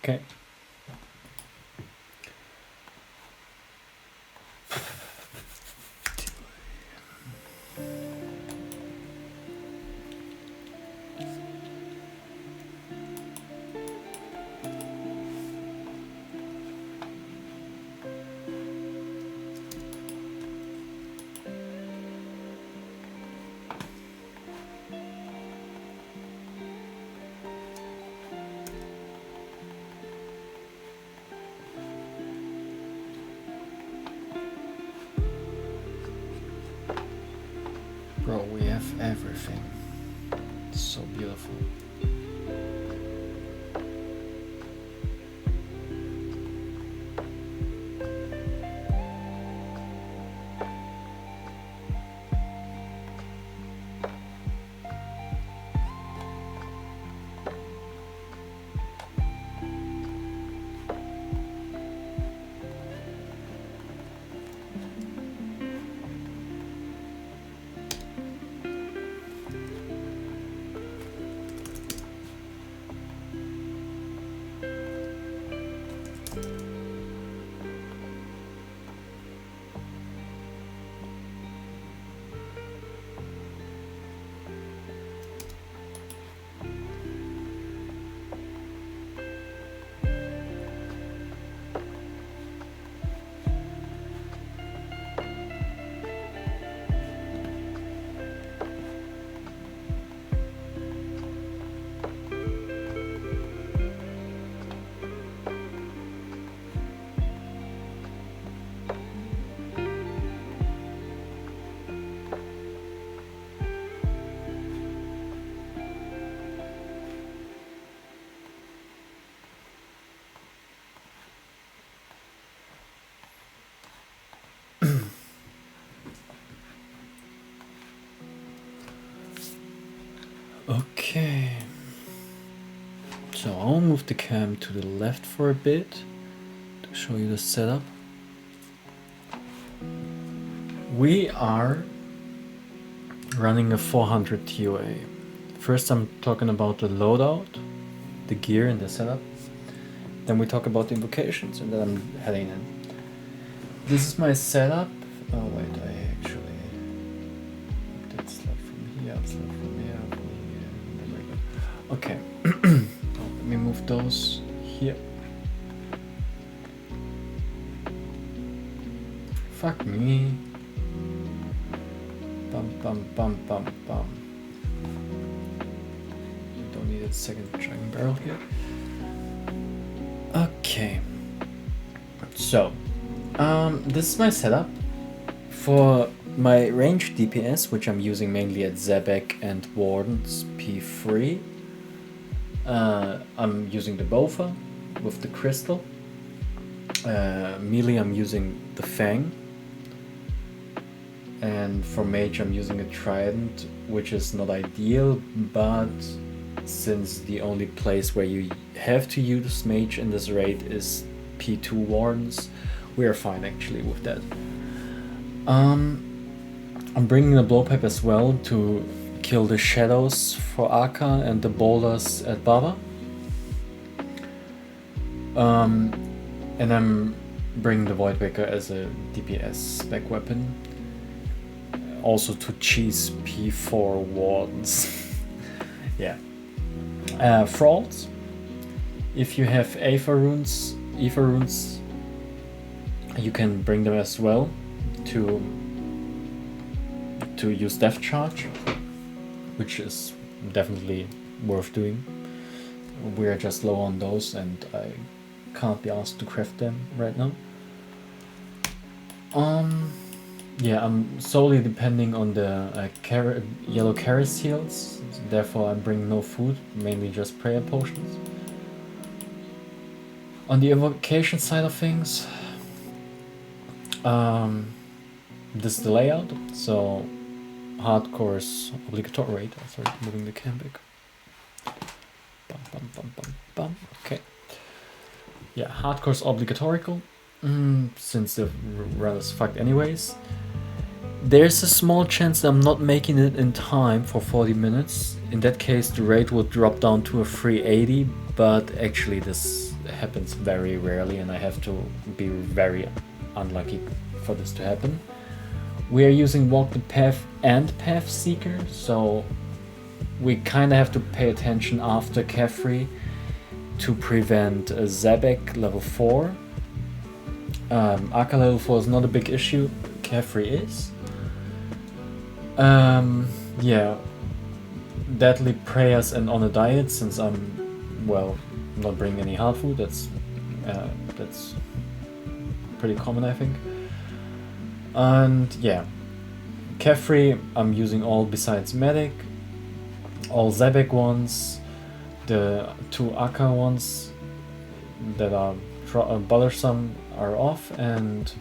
Okay. Bro, we have everything. It's so beautiful. Okay. So I'll move the cam to the left for a bit to show you the setup. We are running a 400 ToA. First I'm talking about the loadout, the gear and the setup. Then we talk about the invocations and then I'm heading in. This is my setup. Oh wait, I actually... That's not from here, it's not from here, from here. There we go. Okay. Let me move those here. Fuck me. Bum bum bum bum bum. Don't need a second chugging barrel here. Okay. So, this is my setup. For my range DPS, which I'm using mainly at Zebek and Warden's P3, I'm using the Bofa with the crystal. Melee I'm using the Fang. And for mage I'm using a trident, which is not ideal, but since the only place where you have to use mage in this raid is P2 wardens, we are fine actually with that. I'm bringing the blowpipe as well to kill the shadows for Aka and the boulders at Baba. And I'm bringing the Voidwaker as a DPS spec weapon. Also to cheese P4 wardens. Yeah. Thralls. If you have Aether runes, you can bring them as well to use Death Charge, which is definitely worth doing. We are just low on those and I can't be asked to craft them right now. Yeah, I'm solely depending on the yellow carry seals, therefore I'm bringing no food, mainly just prayer potions. On the evocation side of things, this is the layout, so hardcore is obligatory. Wait, I started moving the cam back. Bum, bum, bum, bum, bum. Okay. Yeah, hardcore is obligatorical, since the run is fucked anyways. There's a small chance that I'm not making it in time for 40 minutes. In that case, the rate will drop down to a 380, but actually this happens very rarely and I have to be very unlucky for this to happen. We are using Walk the Path and Path Seeker, so we kind of have to pay attention after Kefri to prevent Zebek level 4. Aka level 4 is not a big issue, Kefri is. Yeah, Deadly Prayers and On a Diet, since I'm, well, not bringing any hard food, that's pretty common I think. And yeah, Kefri I'm using all besides Medic, all Zebek ones, the 2 Aka ones that are bothersome are off, and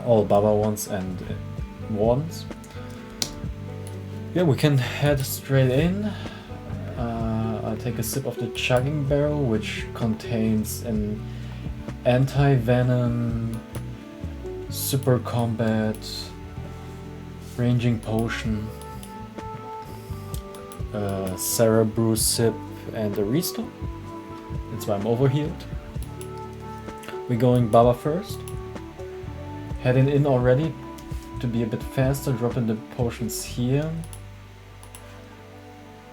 all Baba ones and Wardens. Yeah, we can head straight in. I'll take a sip of the Chugging Barrel, which contains an anti-venom, super combat, ranging potion, Cerebrew sip, and a restore. That's why I'm overhealed. We're going Baba first. Heading in already to be a bit faster, dropping the potions here.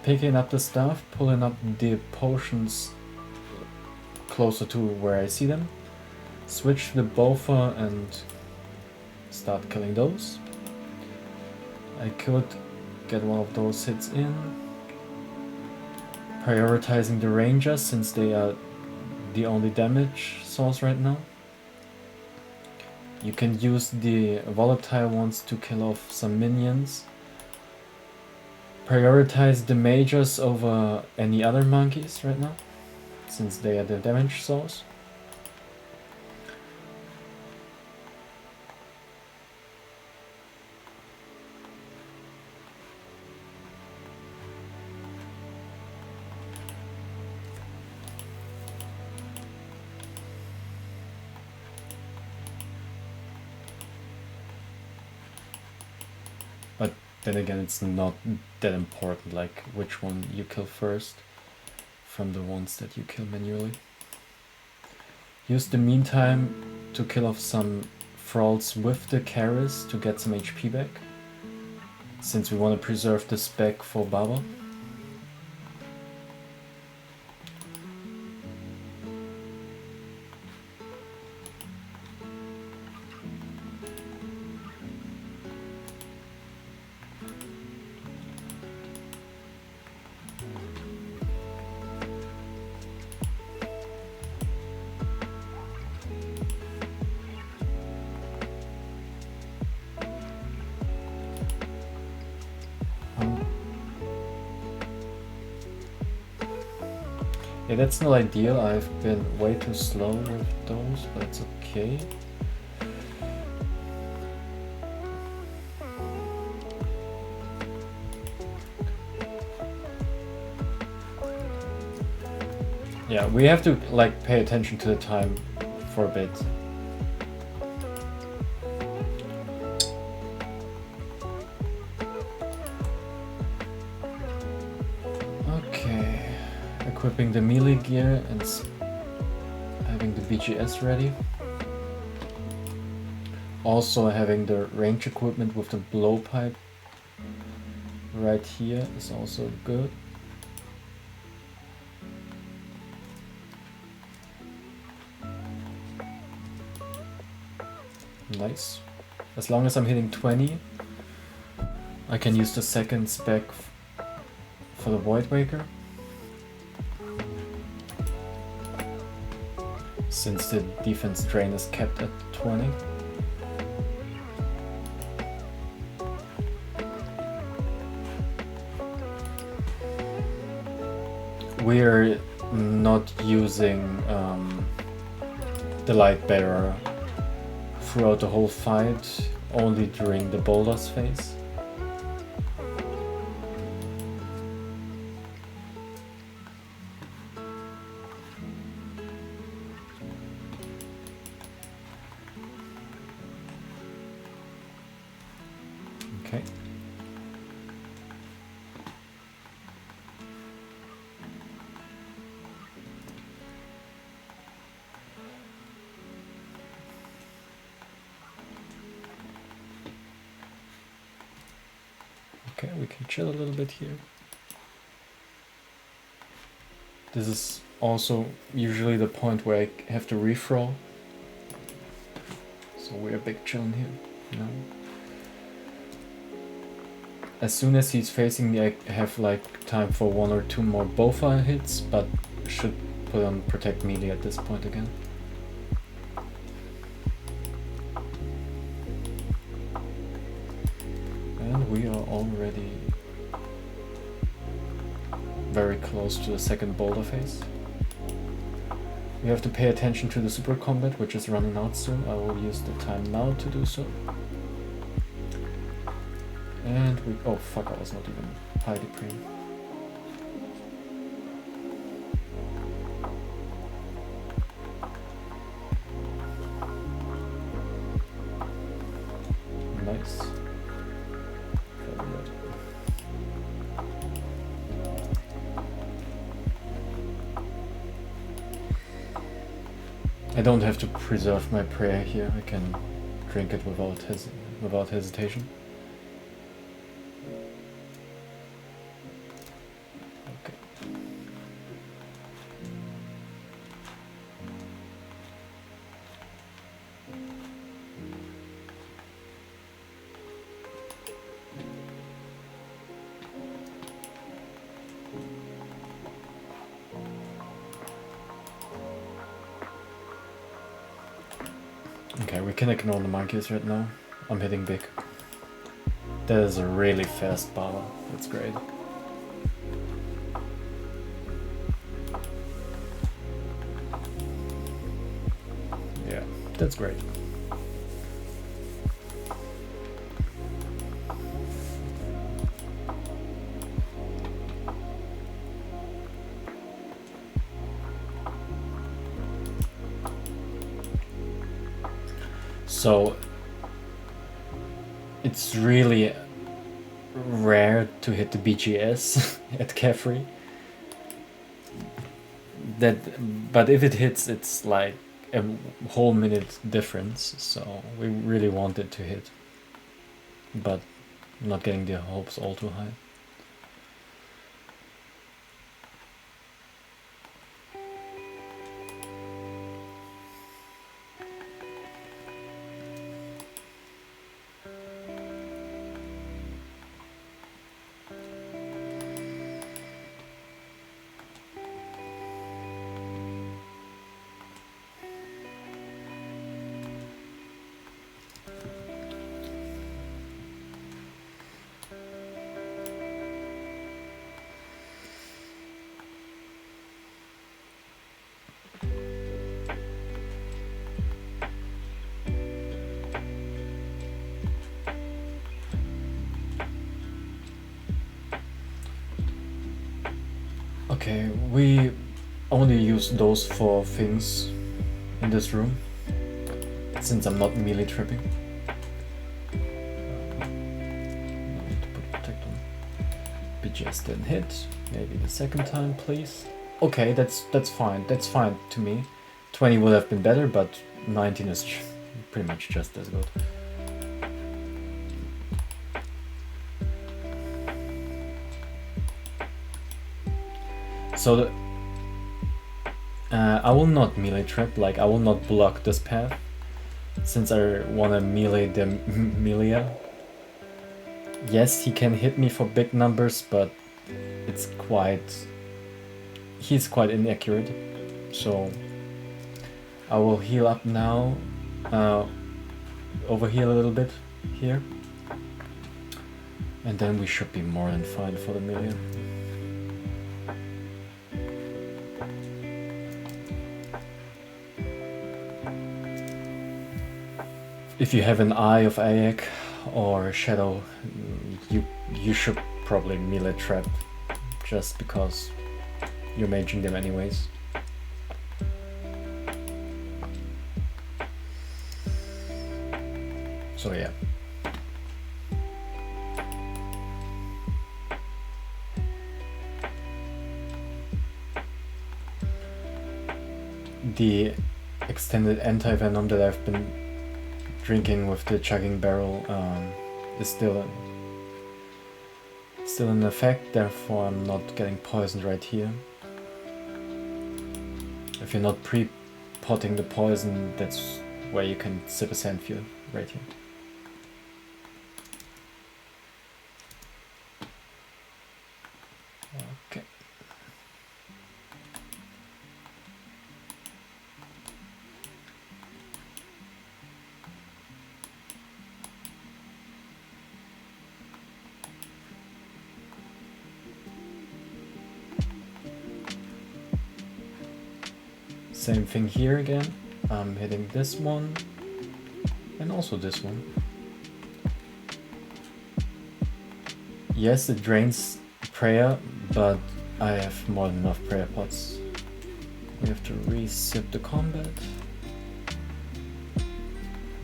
Picking up the stuff, pulling up the potions closer to where I see them. Switch the Bofa and start killing those. I could get one of those hits in. Prioritizing the Rangers since they are the only damage source right now. You can use the volatile ones to kill off some minions. Prioritize the mages over any other monkeys right now, since they are the damage source. But then again, it's not that important, like which one you kill first from the ones that you kill manually. Use the meantime to kill off some thralls with the Karis to get some HP back, since we want to preserve the spec for Baba. Yeah, that's not ideal. I've been way too slow with those, but it's okay. Yeah, we have to like pay attention to the time for a bit. Okay, equipping the melee gear and having the BGS ready. Also having the range equipment with the blowpipe right here is also good. Nice. As long as I'm hitting 20, I can use the second spec for the Void Waker. Since the defense drain is kept at 20. We're not using the Light Bearer throughout the whole fight, only during the boulders phase. Okay. Okay, we can chill a little bit here. This is also usually the point where I have to refrow. So we're big chilling here. No. As soon as he's facing me, I have like time for 1 or 2 more Bofa hits, but should put on protect melee at this point again. And we are already very close to the second boulder phase. We have to pay attention to the super combat, which is running out soon. I will use the time now to do so. And we... oh fuck, I was not even highly praying. Nice. Very good. I don't have to preserve my prayer here. I can drink it without hesitation. Okay, we can ignore the monkeys right now. I'm hitting big. That is a really fast power. That's great. Yeah, that's great. So it's really rare to hit the BGS at Caffrey. But if it hits, it's like a whole minute difference. So we really want it to hit, but not getting the hopes all too high. Okay, we only use those 4 things in this room, since I'm not melee tripping. Need to put protect on. BGS didn't hit. Maybe the second time, please. Okay, that's fine. That's fine to me. 20 would have been better, but 19 is pretty much just as good. So I will not melee trap, like I will not block this path, since I wanna melee the Melia. Yes, he can hit me for big numbers, but he's quite inaccurate. So I will heal up now, overheal a little bit here, and then we should be more than fine for the Melia. If you have an Eye of Ayak or Shadow, you should probably melee trap, just because you're maging them anyways. So yeah. The extended anti-venom that I've been drinking with the chugging barrel is still Still in effect, therefore I'm not getting poisoned right here. If you're not pre-potting the poison, that's where you can sip a Sandfield right here. Okay. Same thing here again. I'm hitting this one and also this one. Yes, it drains prayer, but I have more than enough prayer pots. We have to resip the combat,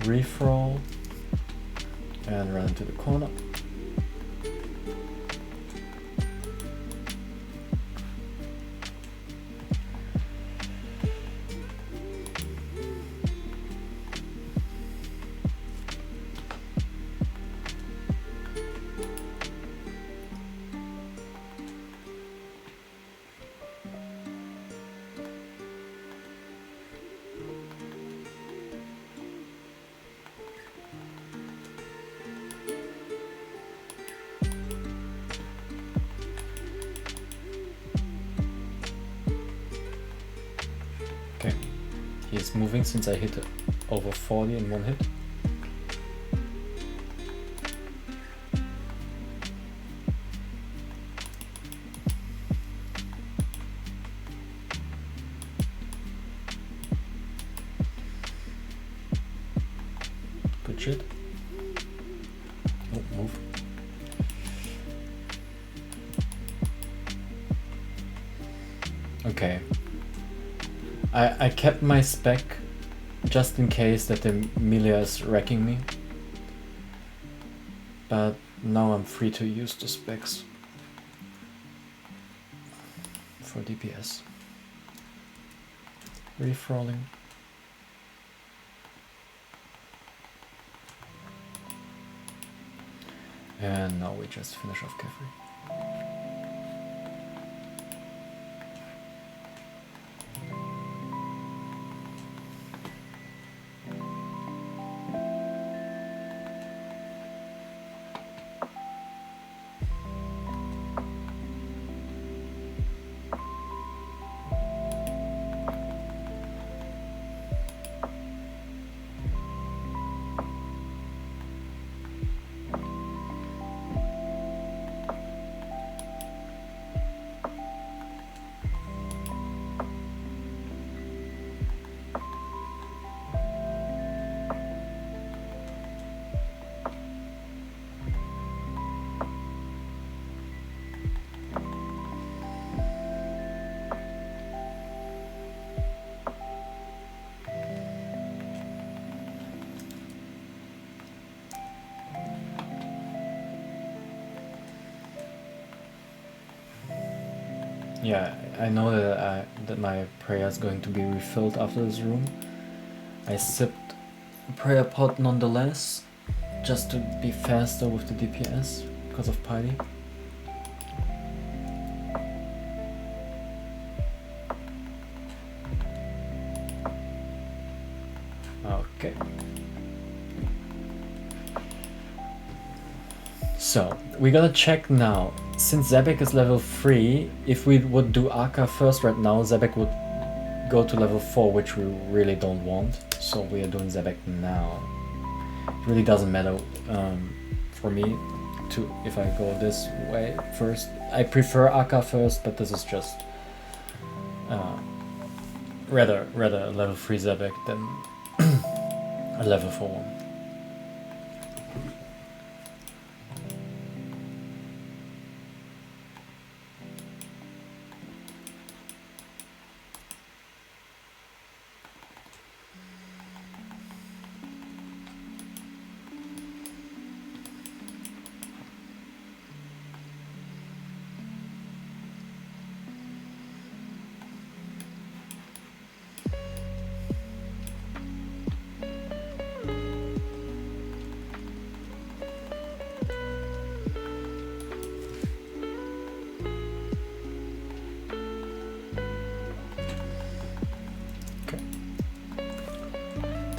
refroll, and run into the corner. Okay, he's moving since I hit over 40 in one hit. Good shit. Oh, move. Okay. I kept my spec just in case that the Melia is wrecking me. But now I'm free to use the specs for DPS. Refrolling. And now we just finish off Kefri. Yeah, I know that my prayer is going to be refilled after this room. I sipped prayer pot nonetheless, just to be faster with the DPS because of Piety. Okay. So, we gotta check now. Since Zebek is level 3, if we would do Aka first right now, Zebek would go to level 4, which we really don't want. So we are doing Zebek now. It really doesn't matter for me if I go this way first. I prefer Aka first, but this is just rather a level 3 Zebek than a level 4 one.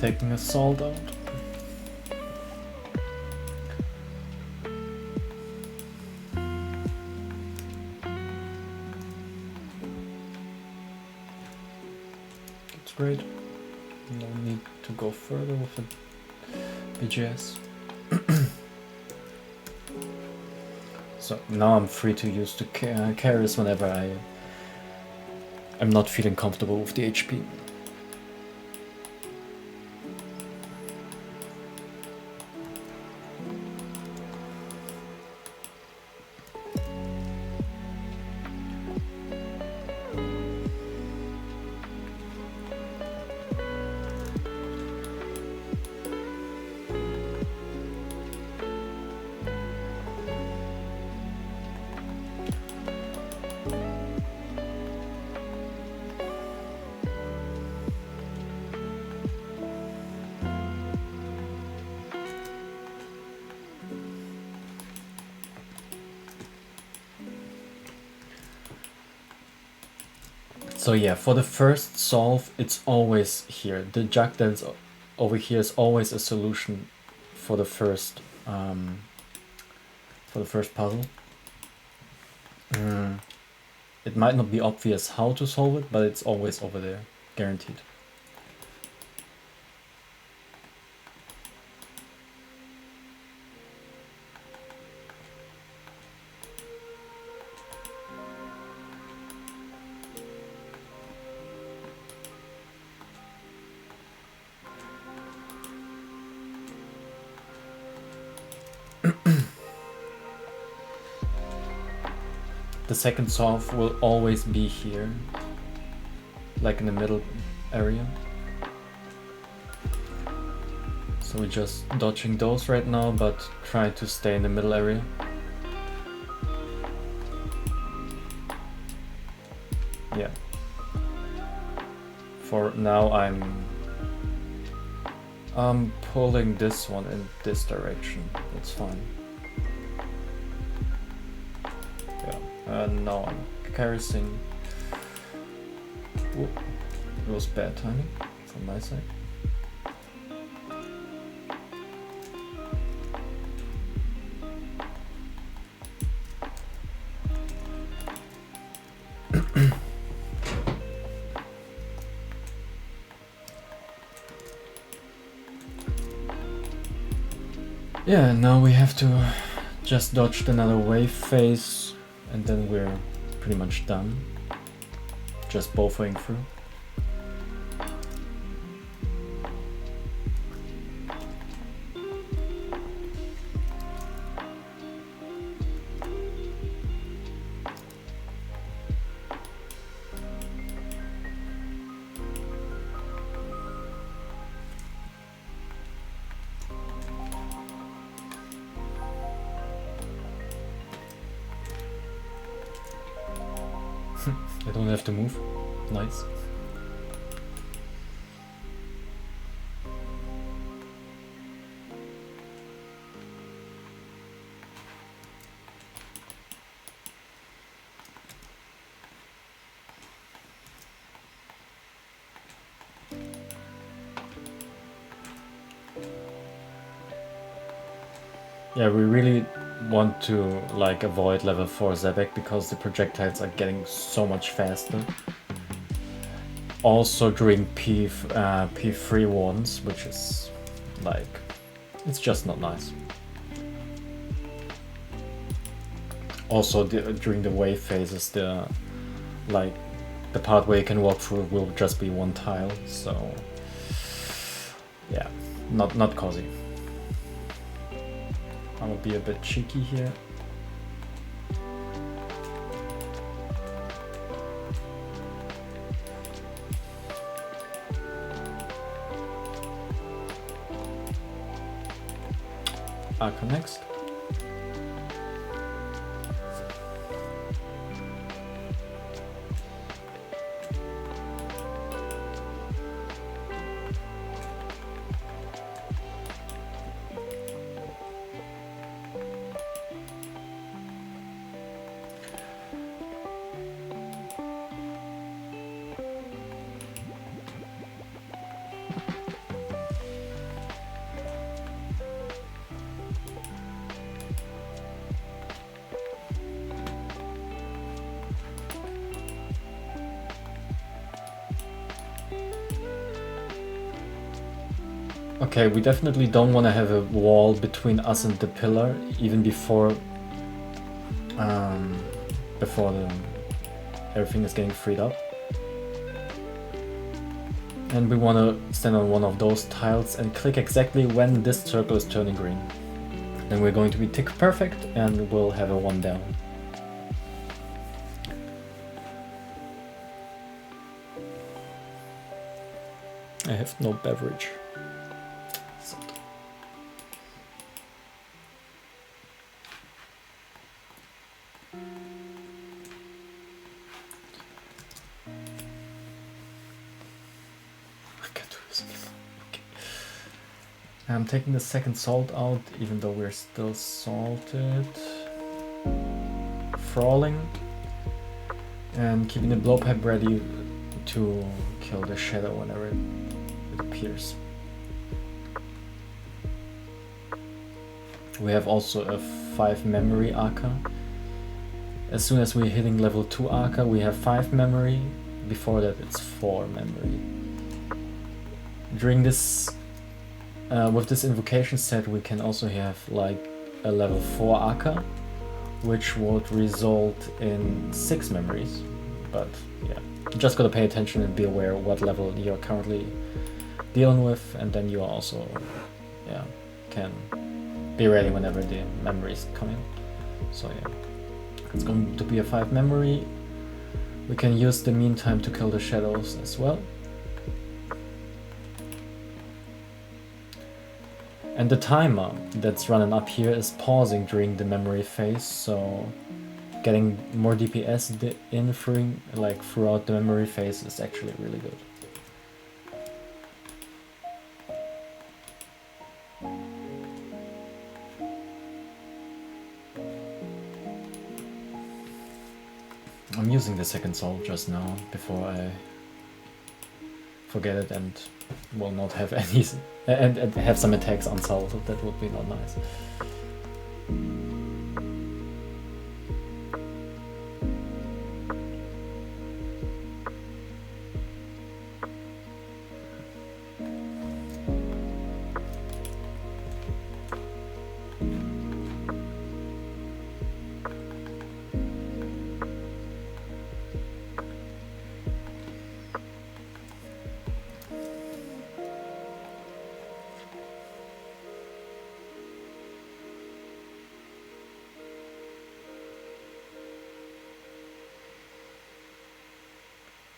taking a salt out. It's great. No need to go further with the BGS. So now I'm free to use the carries whenever I'm not feeling comfortable with the HP. So yeah, for the first solve, it's always here. The jack that's over here is always a solution for the first puzzle. It might not be obvious how to solve it, but it's always over there, guaranteed. The second solve will always be here, like in the middle area. So we're just dodging those right now, but trying to stay in the middle area. Yeah. For now I'm pulling this one in this direction. That's fine. Yeah. Now I'm carrying. It was bad timing from my side. Yeah, now we have to just dodge another wave phase and then we're pretty much done. Just buffering through. I don't have to move. Nice. Yeah, we really want to like avoid level 4 Zebek because the projectiles are getting so much faster. Also during P3 ones, which is like, it's just not nice. Also during the wave phases, the part where you can walk through will just be one tile, so yeah, not cozy. I'm gonna be a bit cheeky here. Arca next. Okay, we definitely don't want to have a wall between us and the pillar, even before everything is getting freed up. And we want to stand on one of those tiles and click exactly when this circle is turning green. Then we're going to be tick perfect and we'll have a 1 down. I have no beverage. I'm taking the second salt out, even though we're still salted. Frawling. And keeping the blow pipe ready to kill the shadow whenever it appears. We have also a 5 memory Arca. As soon as we're hitting level 2 Arca, we have 5 memory. Before that, it's 4 memory. During this with this invocation set, we can also have like a level 4 Arca, which would result in 6 memories. But yeah, you just gotta pay attention and be aware what level you're currently dealing with, and then you also can be ready whenever the memories come in. So yeah, it's going to be a 5 memory. We can use the meantime to kill the shadows as well. And the timer that's running up here is pausing during the memory phase, so getting more DPS in throughout the memory phase is actually really good. I'm using the second soul just now before I forget it and will not have any and have some attacks unsalted. That would be not nice.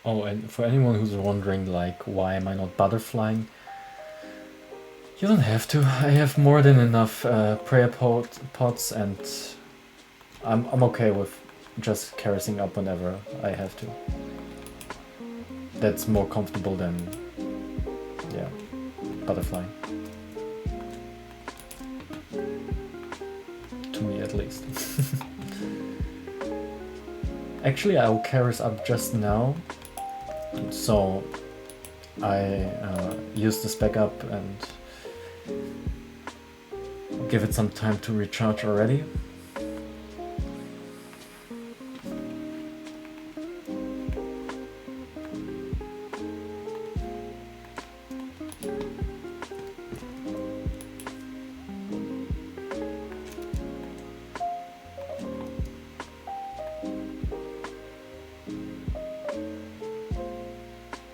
Oh, and for anyone who's wondering, like, why am I not butterflying? You don't have to. I have more than enough prayer pots, and I'm okay with just carrying up whenever I have to. That's more comfortable than, yeah, butterflying. To me, at least. Actually, I will carry us up just now. So I use this back up and give it some time to recharge already.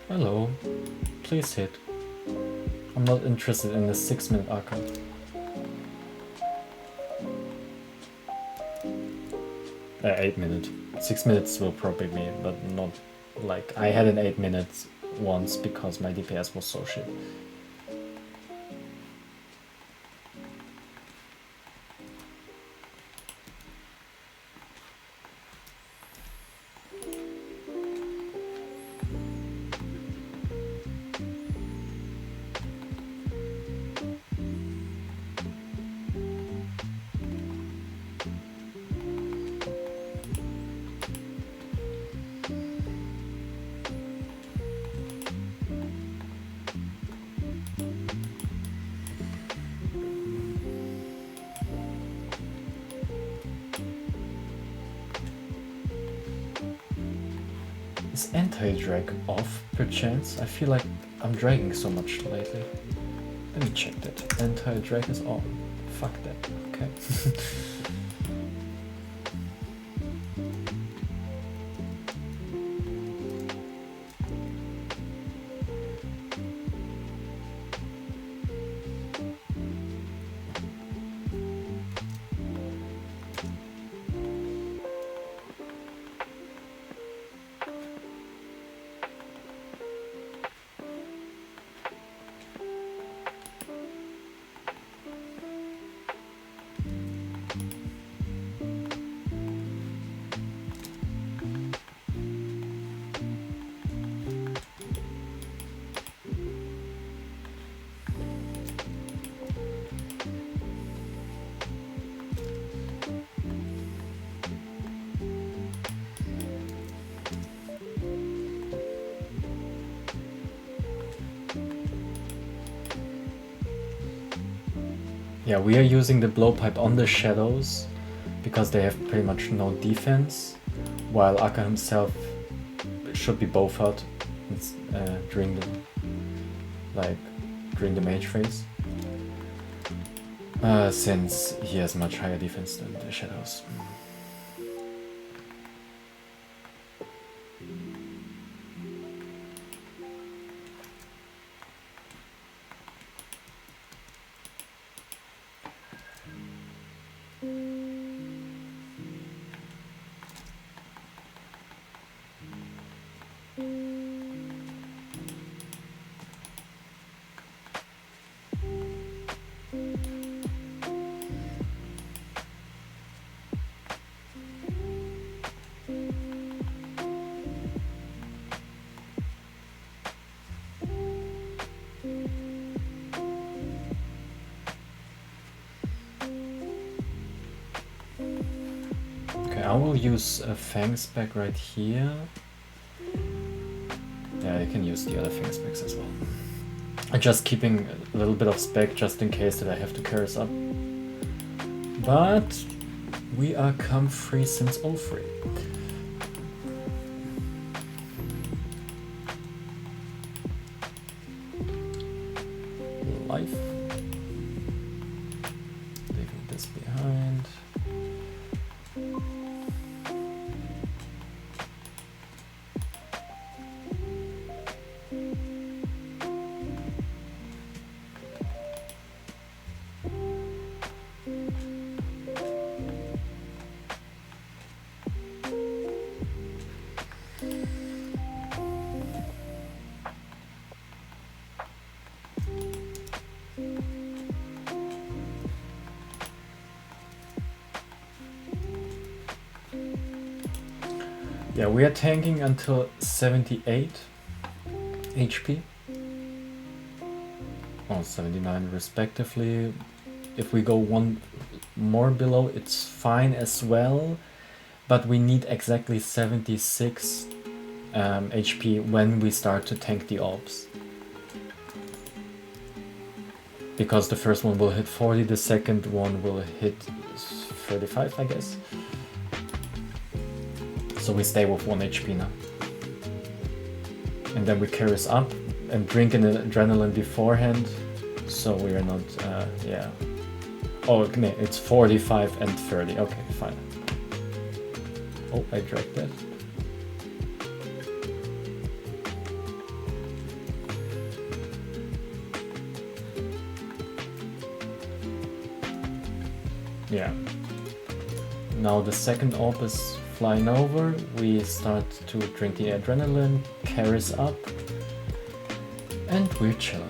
Hello, please hit. I'm not interested in the 6-minute Arca. Uh, 8 minute. 6 minutes will probably be, but not like I had an 8 minutes once because my DPS was so shit. Is anti-drag off, perchance? I feel like I'm dragging so much lately. Let me check that. Anti-drag is on. Fuck that. Okay. Yeah, we are using the blowpipe on the shadows because they have pretty much no defense, while Akka himself should be buffered during the mage phase, since he has much higher defense than the shadows. I will use a Fang spec right here. Yeah, I can use the other Fang specs as well. I'm just keeping a little bit of spec just in case that I have to curse up. But we are comfrey since all free. Life. Leaving this behind. Yeah, we are tanking until 78 HP. Or 79 respectively. If we go one more below, it's fine as well. But we need exactly 76 HP when we start to tank the orbs. Because the first one will hit 40, the second one will hit 35, I guess. So we stay with 1 HP now. And then we carry us up and drink an adrenaline beforehand. So we are not, yeah. Oh, okay, it's 45 and 30. Okay, fine. Oh, I dragged that. Yeah. Now the second orb is flying over, we start to drink the adrenaline, carries up, and we're chilling.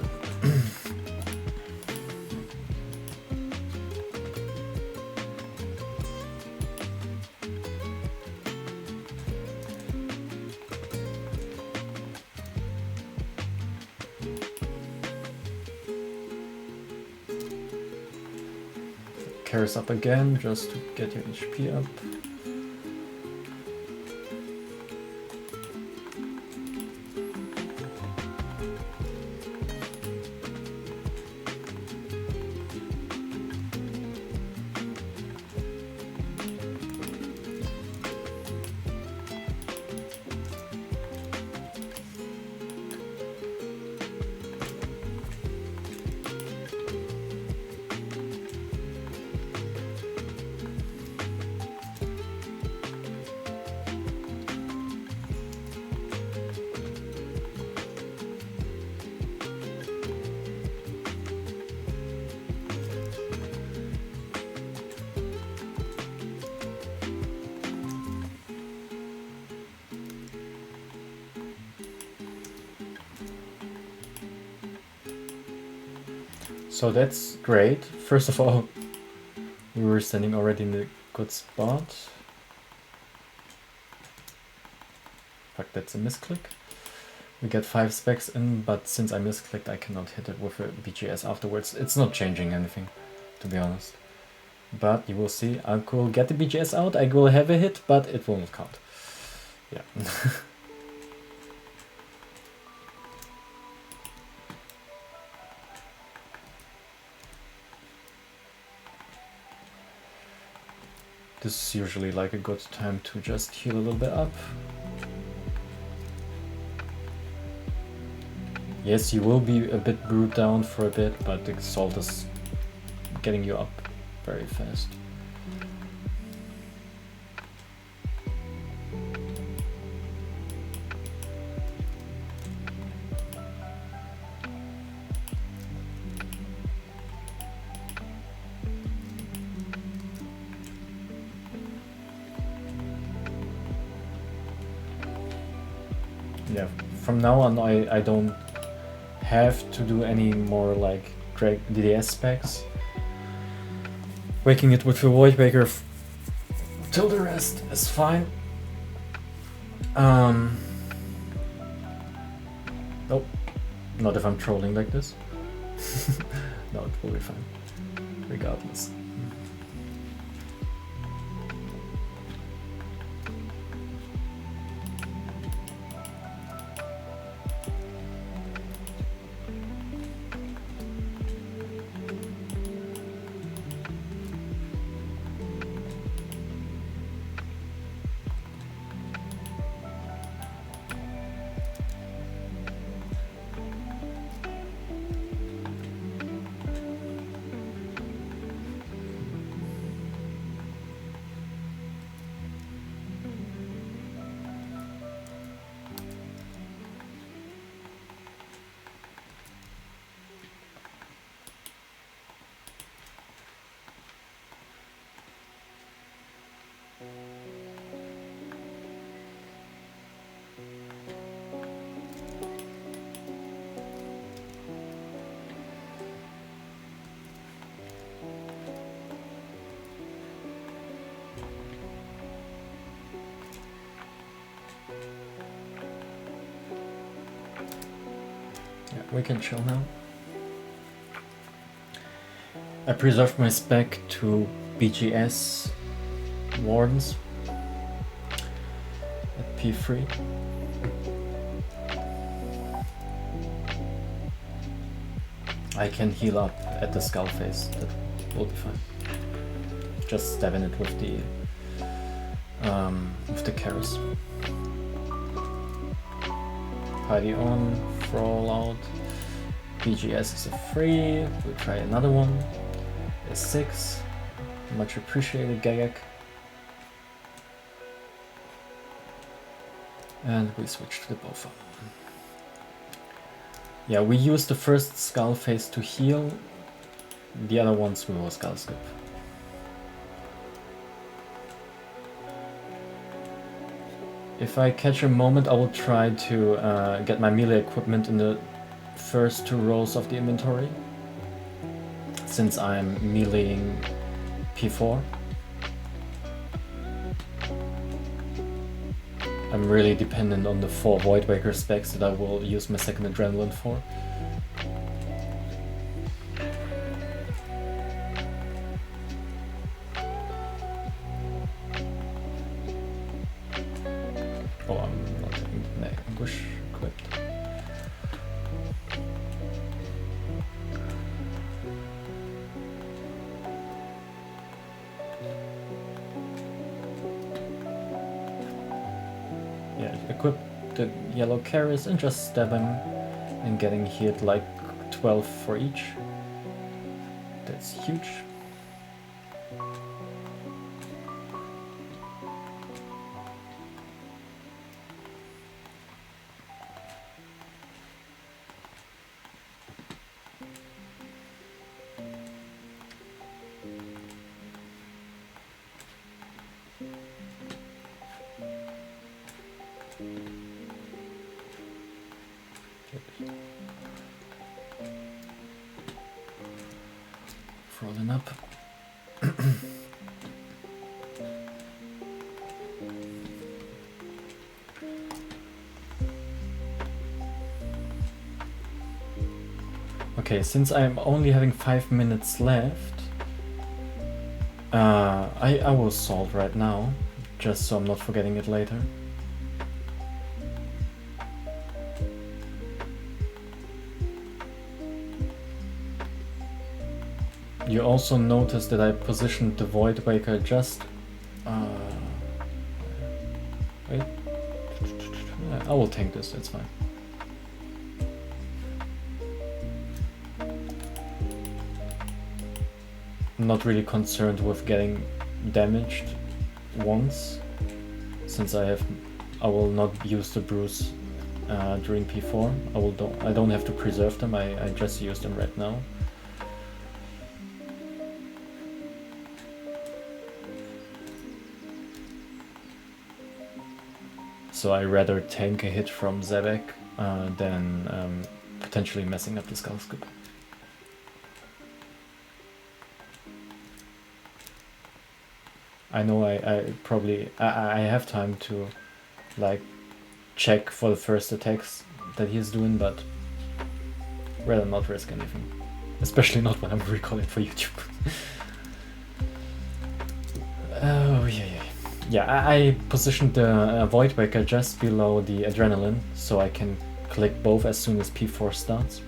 Carries up again, just to get your HP up. So that's great. First of all, we were standing already in a good spot. Fuck, that's a misclick. We get 5 specs in, but since I misclicked, I cannot hit it with a BGS afterwards. It's not changing anything, to be honest. But you will see, I will get the BGS out, I will have a hit, but it will not count. Yeah. This is usually like a good time to just heal a little bit up. Yes, you will be a bit brewed down for a bit, but the salt is getting you up very fast. Yeah, from now on I don't have to do any more like drag DDS specs. Waking it with the Void Breaker till the rest is fine. Nope, not if I'm trolling like this. No, it will be fine, regardless. We can chill now. I preserved my spec to BGS Wardens at P3. I can heal up at the skull face, that will be fine. Just stab in it with the Karis. Party on, Brawl out. BGS is a 3, we'll try another one. A 6, much appreciated Gagak. And we switch to the Bofa. Yeah, we use the first skull face to heal, the other ones we will skull skip. If I catch a moment, I will try to get my melee equipment in the first 2 rows of the inventory, since I'm meleeing P4. I'm really dependent on the 4 Void Breaker specs that I will use my second Adrenaline for. Oh, I'm not taking the ambush equipped. Yeah, equip the yellow carries and just stab him and getting hit like 12 for each. That's huge. crawling up. Okay, since I'm only having 5 minutes left, I will salt right now, just so I'm not forgetting it later. You also notice that I positioned the Void Waker just... wait. I will tank this, it's fine. I'm not really concerned with getting damaged once, since I will not use the brews during P4. I don't have to preserve them, I just use them right now. So I rather tank a hit from Zebek than potentially messing up the Skull Scoop. I know I have time to like check for the first attacks that he's doing, but rather not risk anything. Especially not when I'm recording for YouTube. Oh yeah. Yeah, I positioned the Void Waker just below the Adrenaline, so I can click both as soon as P4 starts.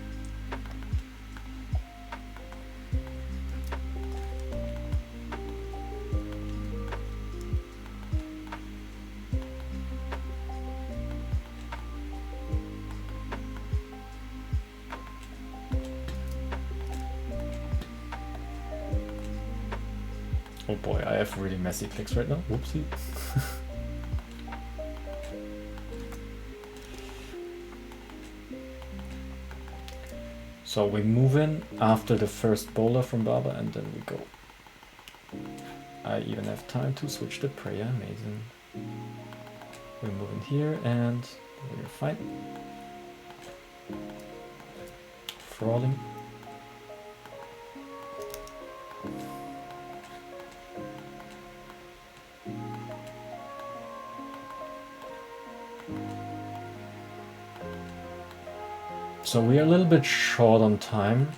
Oh boy, I have really messy clicks right now. Whoopsie. So we move in after the first bowler from Baba and then we go. I even have time to switch the prayer, amazing. We move in here and we're fine. Falling. So we are a little bit short on time,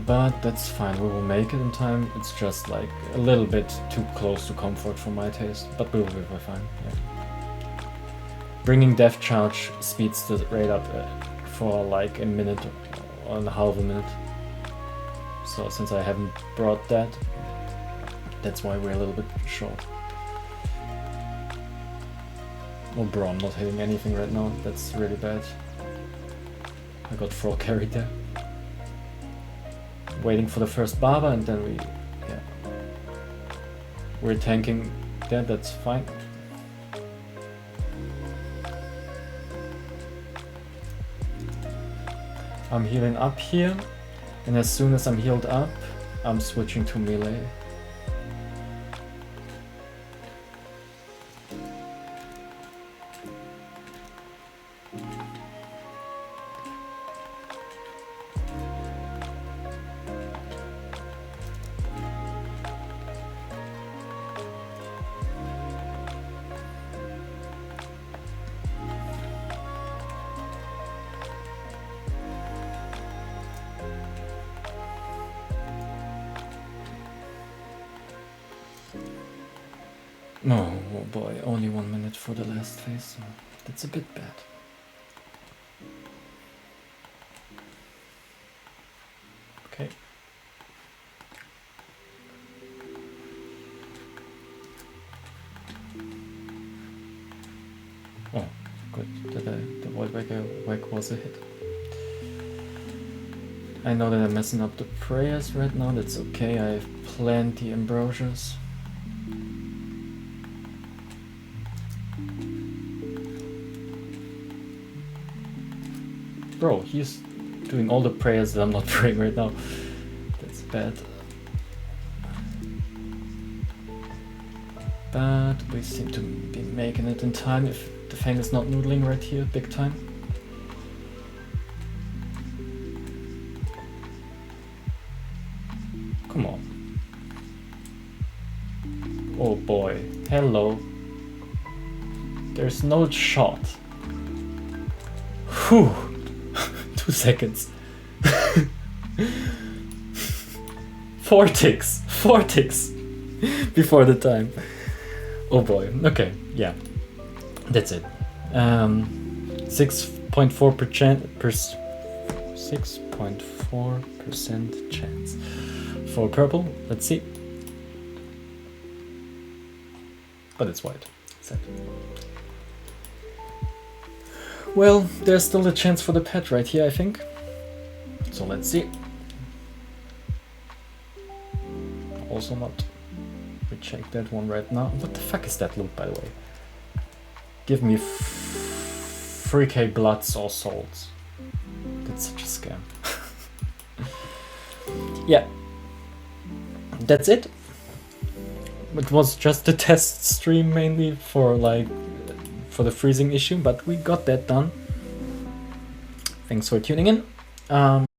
but that's fine, we will make it in time. It's just like a little bit too close to comfort for my taste, but we will be fine, yeah. Bringing Death Charge speeds the rate up for like a minute or half a minute. So since I haven't brought that, that's why we're a little bit short. Oh bro, I'm not hitting anything right now, that's really bad. I got frog carried there. Waiting for the first Baba and then we're tanking there, that's fine. I'm healing up here, and as soon as I'm healed up, I'm switching to melee. Oh boy, only 1 minute for the last phase, so that's a bit bad. Okay. Oh, good, the Void Waker whack was a hit. I know that I'm messing up the prayers right now, that's okay, I have plenty ambrosias. Bro, he's doing all the prayers that I'm not praying right now. That's bad. But we seem to be making it in time if the Fang is not noodling right here, big time. Come on. Oh boy. Hello. There's no shot. Whew. 2 seconds. 4 ticks. 4 ticks. Before the time. Oh boy. Okay. Yeah. That's it. 6.4% chance for purple. Let's see. But it's white. Sad. Well, there's still a chance for the pet right here, I think. So let's see. Also not. We check that one right now. What the fuck is that loot, by the way? Give me 3k bloods or souls. That's such a scam. Yeah. That's it. It was just a test stream mainly for the freezing issue, but we got that done. Thanks for tuning in.